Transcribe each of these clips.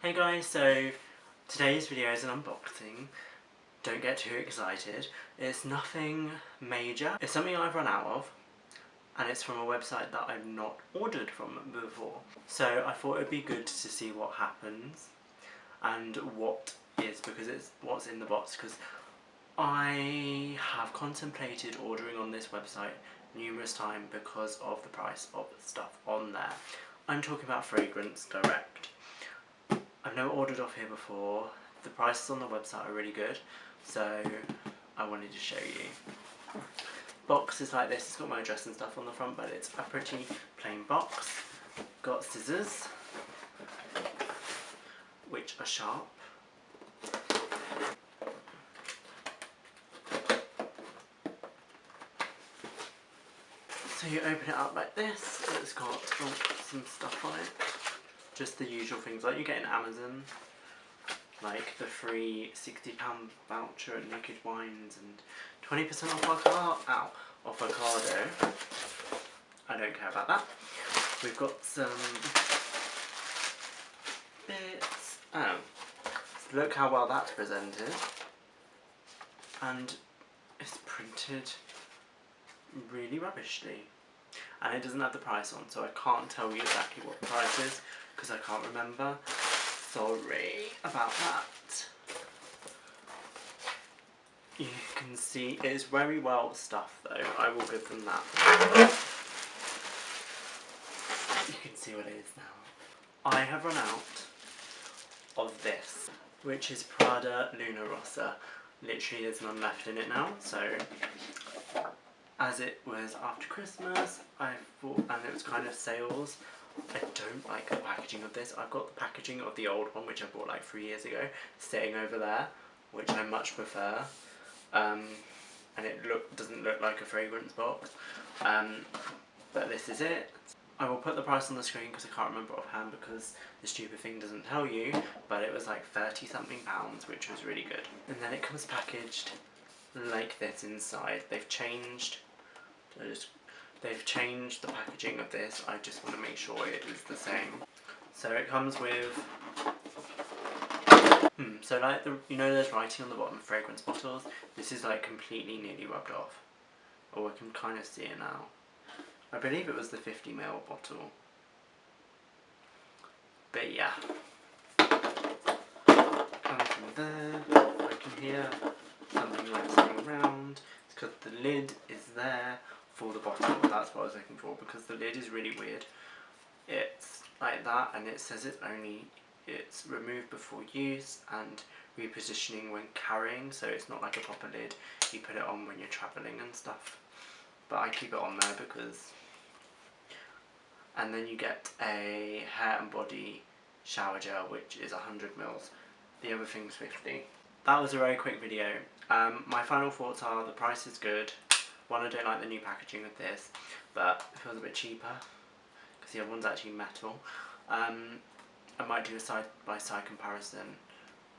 Hey guys, so today's video is an unboxing. Don't get too excited. It's nothing major. It's something I've run out of, and it's from a website that I've not ordered from before. So I thought it'd be good to see what happens and what is, because it's what's in the box, because I have contemplated ordering on this website numerous times because of the price of stuff on there. I'm talking about Fragrance Direct. I've never ordered off here before. The prices on the website are really good, so I wanted to show you. Box is like this. It's got my address and stuff on the front, but it's a pretty plain box. Got scissors, which are sharp. So you open it up like this. It's got some stuff on it. Just the usual things like you get in Amazon, like the free £60 voucher at Naked Wines and 20% off avocado. I don't care about that. We've got some bits. Oh, look how well that's presented, and it's printed really rubbishly, and it doesn't have the price on, so I can't tell you exactly what the price is because I can't remember. Sorry about that. You can see it's very well stuffed though, I will give them that. You can see what it is now. I have run out of this, which is Prada Luna Rossa. Literally there's none left in it now, so as it was after Christmas, I thought, and it was kind of sales. I don't like the packaging of this. I've got the packaging of the old one, which I bought like 3 years ago, sitting over there, which I much prefer. And it doesn't look like a fragrance box. But this is it. I will put the price on the screen because I can't remember offhand because the stupid thing doesn't tell you, but it was like £30-something, which was really good. And then it comes packaged like this inside. They've changed the packaging of this. I just want to make sure it is the same. So it comes with so like there's writing on the bottom, fragrance bottles. This is like completely nearly rubbed off. Oh, I can kind of see it now. I believe it was the 50ml bottle. But yeah. Comes from there. I can hear something like something around. It's because the lid is there for the bottle. That's what I was looking for, because the lid is really weird. It's like that, and it says it's removed before use and repositioning when carrying, so it's not like a proper lid. You put it on when you're travelling and stuff. But I keep it on there because... And then you get a hair and body shower gel, which is 100ml. The other thing's 50. That was a very quick video. My final thoughts are the price is good. One, I don't like the new packaging of this, but it feels a bit cheaper because the other one's actually metal. I might do a side-by-side comparison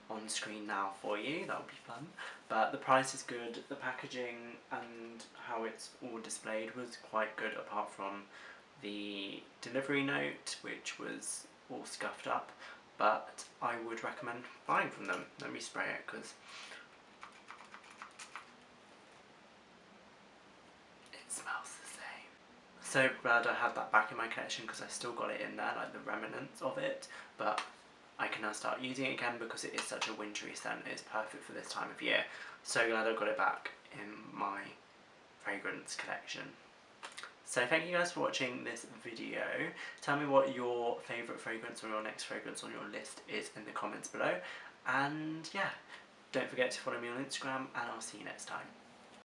on screen now for you, that would be fun. But the price is good, the packaging and how it's all displayed was quite good, apart from the delivery note, which was all scuffed up. But I would recommend buying from them. Let me spray it because it smells the same. So glad I had that back in my collection because I still got it in there, like the remnants of it. But I can now start using it again because it is such a wintry scent. It's perfect for this time of year. So glad I got it back in my fragrance collection. So thank you guys for watching this video. Tell me what your favourite fragrance or your next fragrance on your list is in the comments below. And yeah, don't forget to follow me on Instagram, and I'll see you next time.